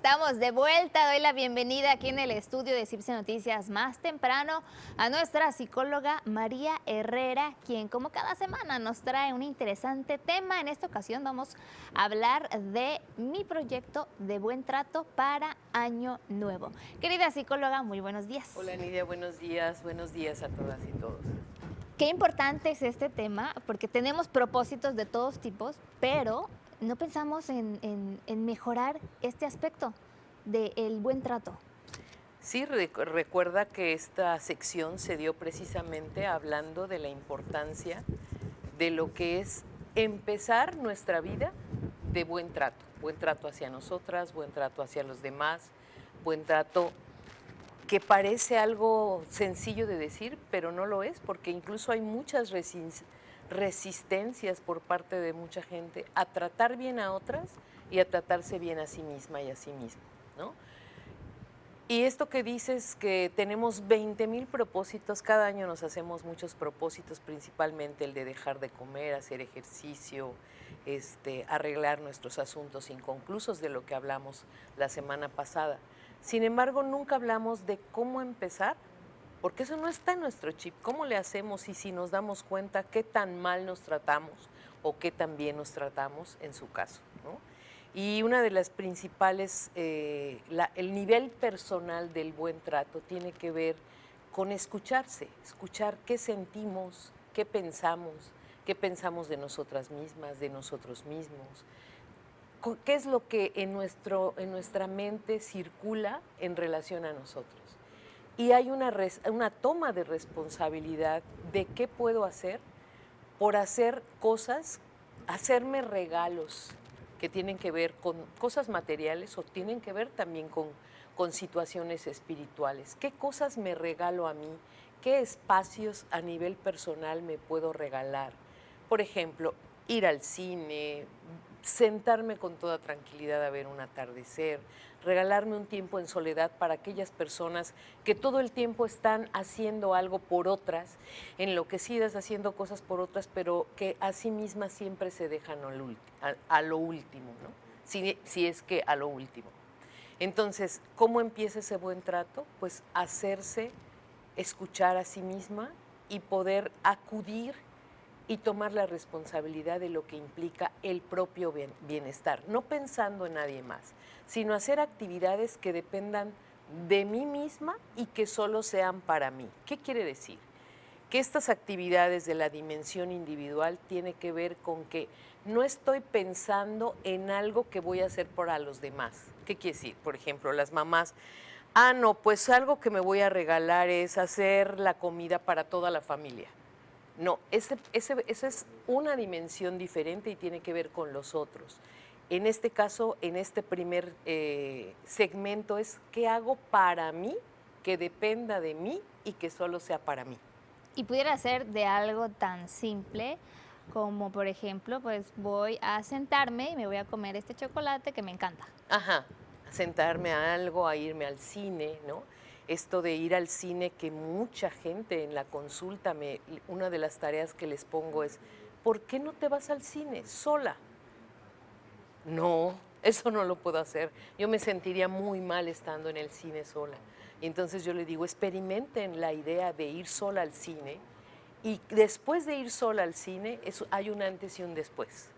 Estamos de vuelta. Doy la bienvenida aquí en el estudio de CIPSE Noticias más temprano a nuestra psicóloga María Herrera, quien como cada semana nos trae un interesante tema. En esta ocasión vamos a hablar de mi proyecto de buen trato para Año Nuevo. Querida psicóloga, muy buenos días. Hola Nidia, buenos días a todas y todos. Qué importante es este tema porque tenemos propósitos de todos tipos, pero no pensamos en mejorar este aspecto del buen trato. Sí, recuerda que esta sección se dio precisamente hablando de la importancia de lo que es empezar nuestra vida de buen trato hacia nosotras, buen trato hacia los demás, buen trato que parece algo sencillo de decir, pero no lo es, porque incluso hay muchas resistencias por parte de mucha gente a tratar bien a otras y a tratarse bien a sí misma y a sí mismo, ¿no? Y esto que dices que tenemos 20,000 propósitos, cada año nos hacemos muchos propósitos, principalmente el de dejar de comer, hacer ejercicio, arreglar nuestros asuntos inconclusos de lo que hablamos la semana pasada. Sin embargo, nunca hablamos de cómo empezar, porque eso no está en nuestro chip. ¿Cómo le hacemos y si nos damos cuenta qué tan mal nos tratamos o qué tan bien nos tratamos en su caso, ¿no? Y una de las principales, el nivel personal del buen trato tiene que ver con escucharse, escuchar qué sentimos, qué pensamos de nosotras mismas, de nosotros mismos, qué es lo que en nuestra mente circula en relación a nosotros. Y hay una toma de responsabilidad de qué puedo hacer por hacer cosas, hacerme regalos que tienen que ver con cosas materiales o tienen que ver también con situaciones espirituales. ¿Qué cosas me regalo a mí? ¿Qué espacios a nivel personal me puedo regalar? Por ejemplo, ir al cine, sentarme con toda tranquilidad a ver un atardecer, regalarme un tiempo en soledad para aquellas personas que todo el tiempo están haciendo algo por otras, enloquecidas haciendo cosas por otras, pero que a sí mismas siempre se dejan a lo último, ¿no? Si es que a lo último. Entonces, ¿cómo empieza ese buen trato? Pues hacerse escuchar a sí misma y poder acudir y tomar la responsabilidad de lo que implica el propio bienestar, no pensando en nadie más, sino hacer actividades que dependan de mí misma y que solo sean para mí. ¿Qué quiere decir? Que estas actividades de la dimensión individual tienen que ver con que no estoy pensando en algo que voy a hacer para los demás. ¿Qué quiere decir? Por ejemplo, las mamás, no, pues algo que me voy a regalar es hacer la comida para toda la familia. No, esa es una dimensión diferente y tiene que ver con los otros. En este caso, en este primer segmento es qué hago para mí, que dependa de mí y que solo sea para mí. Y pudiera ser de algo tan simple como, por ejemplo, pues voy a sentarme y me voy a comer este chocolate que me encanta. Ajá, a sentarme a algo, a irme al cine, ¿no? Esto de ir al cine que mucha gente en la consulta, una de las tareas que les pongo es, ¿por qué no te vas al cine sola? No, eso no lo puedo hacer. Yo me sentiría muy mal estando en el cine sola. Y entonces yo le digo, experimenten la idea de ir sola al cine y después de ir sola al cine hay un antes y un después.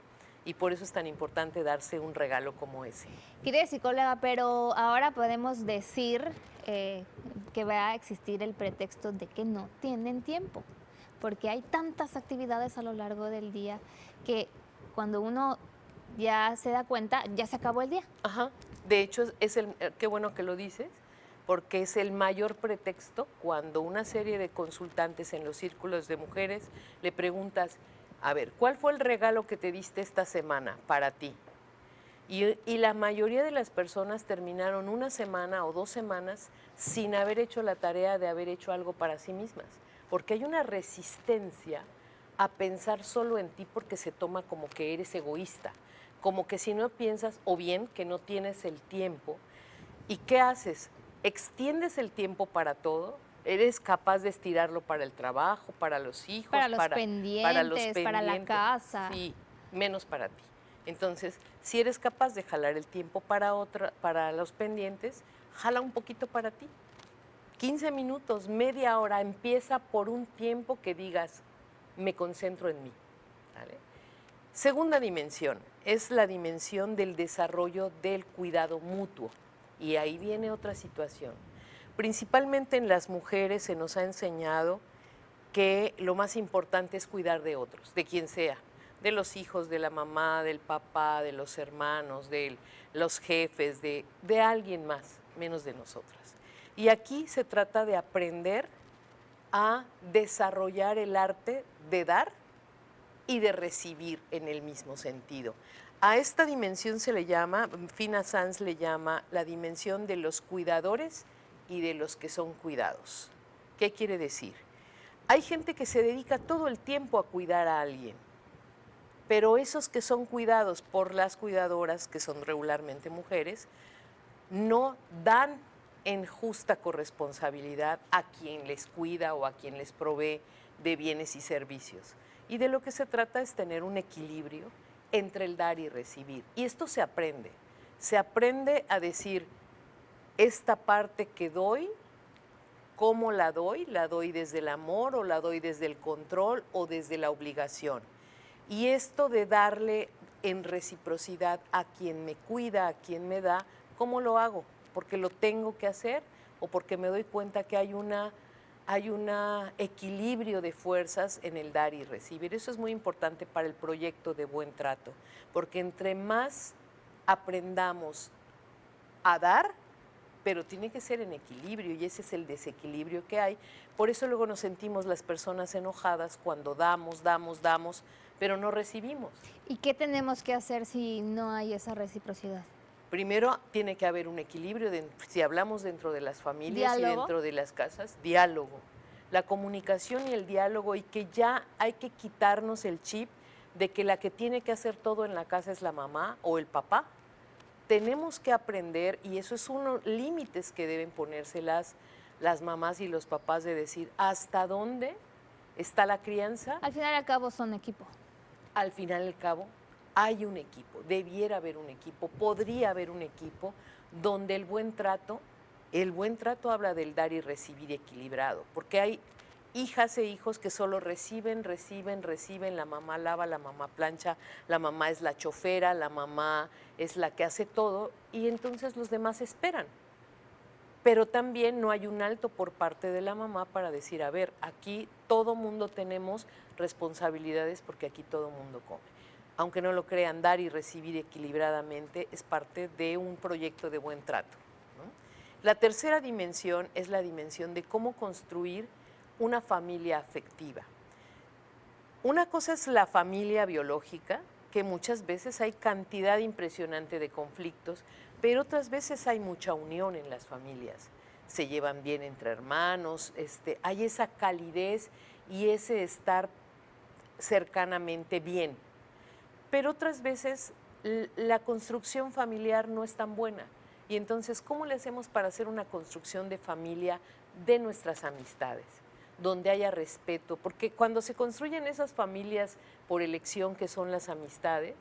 Y por eso es tan importante darse un regalo como ese. Querida psicóloga, pero ahora podemos decir que va a existir el pretexto de que no tienen tiempo, porque hay tantas actividades a lo largo del día que cuando uno ya se da cuenta, ya se acabó el día. Ajá. De hecho, qué bueno que lo dices, porque es el mayor pretexto cuando una serie de consultantes en los círculos de mujeres le preguntas, a ver, ¿cuál fue el regalo que te diste esta semana para ti? Y la mayoría de las personas terminaron una semana o 2 semanas sin haber hecho la tarea de haber hecho algo para sí mismas, porque hay una resistencia a pensar solo en ti porque se toma como que eres egoísta, como que si no piensas o bien que no tienes el tiempo. ¿Y qué haces? ¿Extiendes el tiempo para todo? ¿Eres capaz de estirarlo para el trabajo, para los hijos, Para los pendientes, para la casa. Sí, menos para ti. Entonces, Si eres capaz de jalar el tiempo para los pendientes, jala un poquito para ti. 15 minutos, media hora, empieza por un tiempo que digas, me concentro en mí. ¿Vale? Segunda dimensión, es la dimensión del desarrollo del cuidado mutuo. Y ahí viene otra situación. Principalmente en las mujeres se nos ha enseñado que lo más importante es cuidar de otros, de quien sea, de los hijos, de la mamá, del papá, de los hermanos, de los jefes, de alguien más, menos de nosotras. Y aquí se trata de aprender a desarrollar el arte de dar y de recibir en el mismo sentido. A esta dimensión se le llama, Fina Sanz le llama la dimensión de los cuidadores y de los que son cuidados. ¿Qué quiere decir? Hay gente que se dedica todo el tiempo a cuidar a alguien, pero esos que son cuidados por las cuidadoras, que son regularmente mujeres, no dan en justa corresponsabilidad a quien les cuida o a quien les provee de bienes y servicios. Y de lo que se trata es tener un equilibrio entre el dar y recibir. Y esto se aprende a decir, esta parte que doy, ¿cómo la doy? ¿La doy desde el amor o la doy desde el control o desde la obligación? Y esto de darle en reciprocidad a quien me cuida, a quien me da, ¿cómo lo hago? ¿Porque lo tengo que hacer o porque me doy cuenta que hay un equilibrio de fuerzas en el dar y recibir? Eso es muy importante para el proyecto de Buen Trato, porque entre más aprendamos a dar, pero tiene que ser en equilibrio y ese es el desequilibrio que hay. Por eso luego nos sentimos las personas enojadas cuando damos, pero no recibimos. ¿Y qué tenemos que hacer si no hay esa reciprocidad? Primero tiene que haber un equilibrio, si hablamos dentro de las familias ¿Diálogo? y dentro de las casas, diálogo. La comunicación y el diálogo, y que ya hay que quitarnos el chip de que la que tiene que hacer todo en la casa es la mamá o el papá. Tenemos que aprender, y eso es unos límites que deben ponerse las mamás y los papás, de decir hasta dónde está la crianza. Al final y al cabo son equipo. Al final y al cabo hay un equipo, debiera haber un equipo, podría haber un equipo donde el buen trato habla del dar y recibir equilibrado, porque hay hijas e hijos que solo reciben, la mamá lava, la mamá plancha, la mamá es la chofera, la mamá es la que hace todo, y entonces los demás esperan. Pero también no hay un alto por parte de la mamá para decir, a ver, aquí todo mundo tenemos responsabilidades porque aquí todo mundo come. Aunque no lo crean, dar y recibir equilibradamente es parte de un proyecto de buen trato, ¿no? La tercera dimensión es la dimensión de cómo construir una familia afectiva. Una cosa es la familia biológica, que muchas veces hay cantidad impresionante de conflictos, pero otras veces hay mucha unión en las familias. Se llevan bien entre hermanos, hay esa calidez y ese estar cercanamente bien. Pero otras veces la construcción familiar no es tan buena. Y entonces, ¿cómo le hacemos para hacer una construcción de familia de nuestras amistades? Donde haya respeto, porque cuando se construyen esas familias por elección que son las amistades,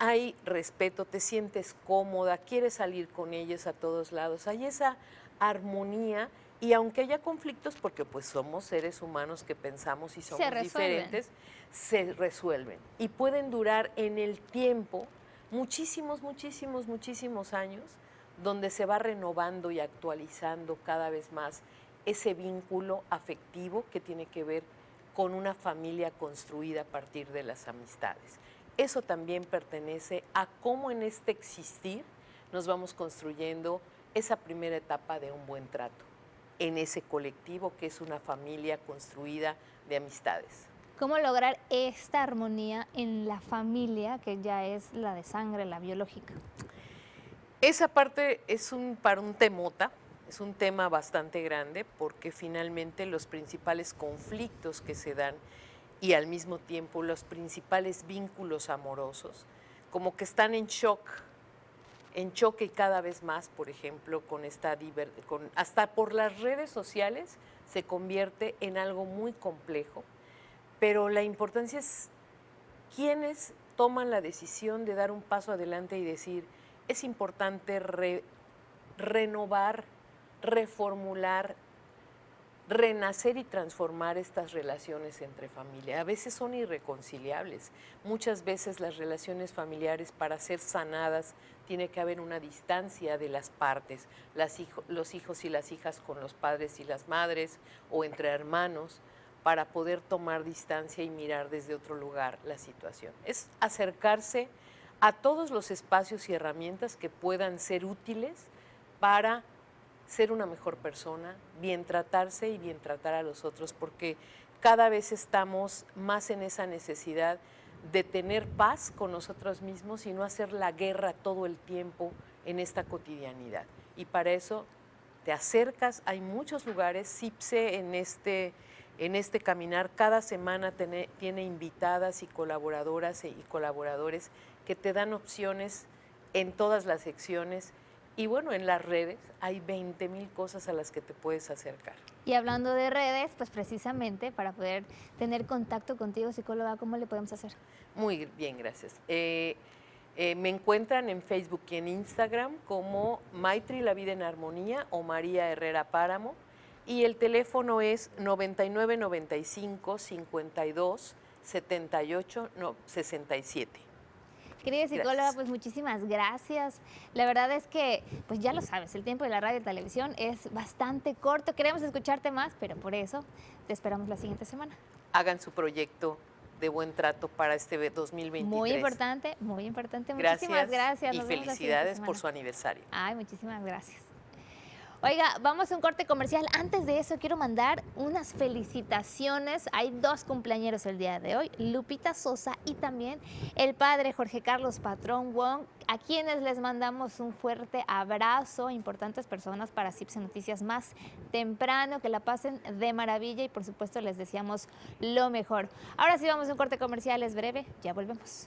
hay respeto, te sientes cómoda, quieres salir con ellos a todos lados, hay esa armonía, y aunque haya conflictos, porque pues somos seres humanos que pensamos y somos diferentes, se resuelven y pueden durar en el tiempo muchísimos años, donde se va renovando y actualizando cada vez más ese vínculo afectivo que tiene que ver con una familia construida a partir de las amistades. Eso también pertenece a cómo en este existir nos vamos construyendo esa primera etapa de un buen trato en ese colectivo que es una familia construida de amistades. ¿Cómo lograr esta armonía en la familia, que ya es la de sangre, la biológica? Esa parte es para un temota, es un tema bastante grande, porque finalmente los principales conflictos que se dan y al mismo tiempo los principales vínculos amorosos, como que están en choque cada vez más, por ejemplo, hasta por las redes sociales se convierte en algo muy complejo, pero la importancia es quiénes toman la decisión de dar un paso adelante y decir, es importante renovar, reformular, renacer y transformar estas relaciones entre familia. A veces son irreconciliables. Muchas veces las relaciones familiares, para ser sanadas, tiene que haber una distancia de las partes, los hijos y las hijas con los padres y las madres, o entre hermanos, para poder tomar distancia y mirar desde otro lugar la situación. Es acercarse a todos los espacios y herramientas que puedan ser útiles para ser una mejor persona, bien tratarse y bien tratar a los otros, porque cada vez estamos más en esa necesidad de tener paz con nosotros mismos y no hacer la guerra todo el tiempo en esta cotidianidad. Y para eso te acercas, hay muchos lugares, CIPSE en este caminar cada semana tiene invitadas y colaboradoras y colaboradores que te dan opciones en todas las secciones. Y bueno, en las redes hay 20,000 cosas a las que te puedes acercar. Y hablando de redes, pues precisamente para poder tener contacto contigo, psicóloga, ¿cómo le podemos hacer? Muy bien, gracias. Me encuentran en Facebook y en Instagram como Maitri La Vida en Armonía o María Herrera Páramo. Y el teléfono es 99 95 52 78 67. Querida psicóloga, pues muchísimas gracias. La verdad es que, pues ya lo sabes, el tiempo de la radio y televisión es bastante corto. Queremos escucharte más, pero por eso te esperamos la siguiente semana. Hagan su proyecto de buen trato para este 2023. Muy importante, muy importante. Gracias, muchísimas gracias. y Nos vemos la siguiente felicidades por semana. su aniversario. Ay, muchísimas gracias. Oiga, vamos a un corte comercial. Antes de eso, quiero mandar unas felicitaciones. Hay 2 cumpleañeros el día de hoy, Lupita Sosa y también el padre Jorge Carlos Patrón Wong, a quienes les mandamos un fuerte abrazo. Importantes personas para CIPSE Noticias más temprano, que la pasen de maravilla y por supuesto les deseamos lo mejor. Ahora sí vamos a un corte comercial, es breve, ya volvemos.